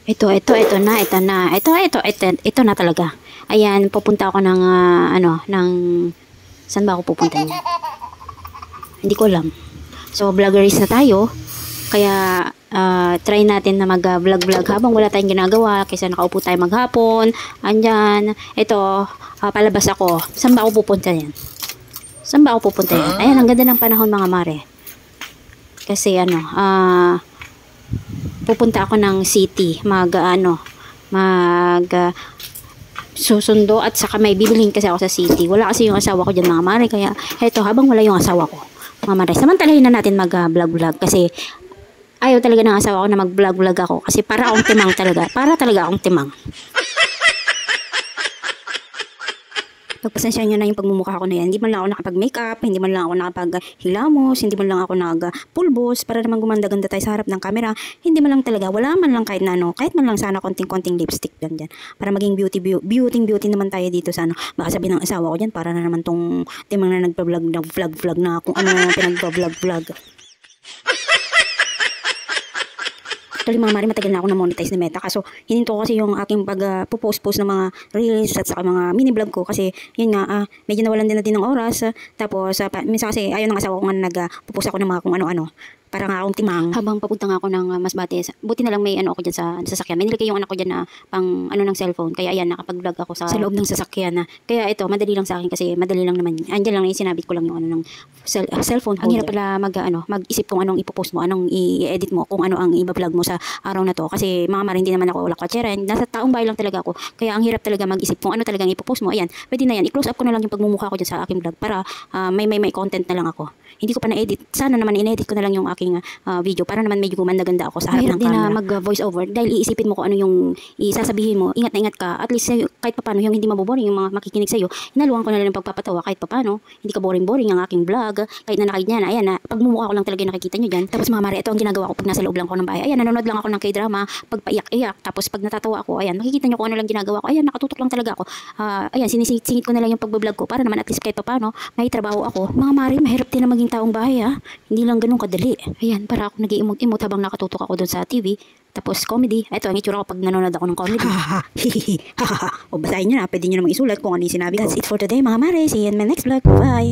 Ito na talaga. Ayan, pupunta ako ng, saan ba ako pupunta niyan? Hindi ko alam. So, vloggeries na tayo. Kaya, try natin na mag-vlog-vlog habang wala tayong ginagawa. Kaysa nakaupo tayo maghapon. Andyan. Ito, palabas ako. Saan ba ako pupunta yan? Saan ba ako pupunta yan? Ayan, ang ganda ng panahon mga mare. Kasi, pupunta ako ng city. Susundo at saka may bibilhin kasi ako sa city. Wala kasi yung asawa ko dyan mga mare. Kaya, eto, habang wala yung asawa ko, mga mare, samantalahin na natin mag-vlog-vlog kasi ayaw talaga ng asawa ko na mag-vlog-vlog ako kasi para akong timang talaga. Para talaga akong timang. Pagpasensya nyo na yung pagmumukha ko na yan. Hindi man lang ako nakapag-makeup, hindi man lang ako nakapaghilamos, hindi man lang ako nag-pulbos para naman gumanda-ganda tayo sa harap ng camera. Hindi man lang talaga, wala man lang kahit na kahit man lang sana konting-konting lipstick dyan. Para maging beauty naman tayo dito sa baka sabihin ng asawa ko dyan, para na naman tong timang na nagpa-vlog na kung ano pinag-vlog. Actually mga mari, matagal na ako na-monetize na Meta. Kaso hininto ko kasi yung aking pag-post ng mga reels at saka mga mini-vlog ko. Kasi yun nga, medyo nawalan din ng oras. Tapos minsan kasi ayaw ng asawa ko nga nag-post ako ng mga kung ano-ano. Para nga akong timang. Habang papunta nga ako ng Masbate, buti na lang may ako dyan sa sasakyan. May nilagay yung anak ko dyan na pang ng cellphone. Kaya ayan, nakapag-vlog ako sa loob ng sasakyan. Kaya ito, madali lang sa akin kasi madali lang naman. Andyan lang, sinabit ko lang yung ng cellphone holder. Ang hirap pala mag-isip kung anong ipopost mo, anong i-edit mo, kung ano ang i-vlog mo sa araw na to. Kasi mga mara, hindi naman ako lakwatsyera. Nasa taong bahay lang talaga ako. Kaya ang hirap talaga mag-isip kung ano talagang ipopost mo. Ayan, pwede na yan. I-close up ko na lang yung pagmumukha ko dyan sa aking vlog para may content na lang ako. Hindi ko pa na-edit. Sana naman in-edit ko na lang yung aking video para naman medyo gumanda-ganda ako sa harap ng camera. Mag-voice over dahil iisipin mo kung ano yung isasabihin mo. Ingat na ingat ka. At least kahit papaano yung hindi maboboring yung mga makikinig sa'yo. Hinaluan ko na lang yung pagpapatawa kahit papaano. Hindi ka boring-boring ang aking vlog. Kahit na nakikita na, ayan na, pagmumukha ko lang talaga yung nakikita nyo dyan. Tapos mga mare, ito ang ginagawa ko pag nasa loob lang ko ng bahay. Ayan, nanonood lang ako ng K-drama, pagpaiyak-iyak. Tapos pag natatawa ako, ayan, makikita nyo kung ano lang ginagawa ko. Ayan, nakatutok lang talaga ako. Ayan, sinisingit ko na lang yung pagbablog ko para naman at least kahit papaano may trabaho ako. Mga mare, mahirap din na maging taong bahay ha. Hindi lang ganun kadali. Ayan, para ako nag-iimot-imot habang nakatutok ako doon sa TV. Tapos comedy. Ito ang itsura ko pag nanonood ako ng comedy. O basahin nyo na. Pwede nyo namang isulat kung ano yung sinabi ko. That's it for today mga mare. See you in my next vlog. Bye!